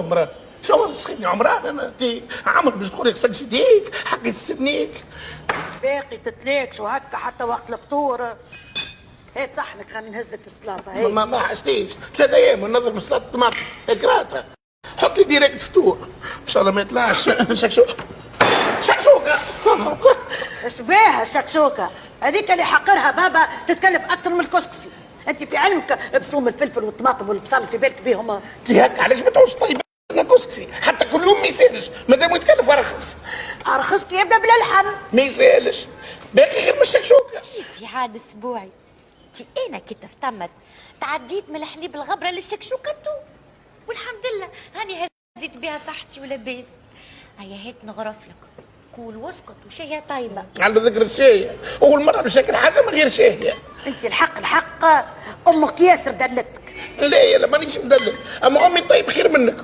مراه شو تسخيني عمران انا انت عمرك باش تقولي غسلت يديك حقي تستنيك باقي تتليكش وهكا حتى وقت الفطور. هات صحنك خلينا نهزك السلطه. هي ما حشتيش 3 ايام ننظر في سلطه الطماطم كراتها حط لي ديريكت فطور ان شاء الله ما يطلعش شكشوكه. اش بيها الشكشوكه هذيك اللي حقرها بابا تتكلف اكثر من الكسكسي. انت في علمك بصوم الفلفل والطماطم والبصل في بالك بيهم؟ كي هكا علاش ما تعوش طيب انا كسكسي حتى كل يوم ما يسالش مادام يتكلف ارخص. ارخص كي يبدا بلا لحم ما يسالش باقي غير من الشكشوكه. تيسي عاد اسبوعي تي انا كي تفتمت تعديت من الحليب الغبره للشكشوكه والحمد لله هاني هزيت بها صحتي ولاباس. هيا هات نغرف لك كول واسكت وشهيه طيبه. على ذكر الشاي اول مره باش ناكل حاجه من غير شاي. انت الحق امك ياسر دلتك. لا يا لا مانيش مدلل اما امي طيب خير منك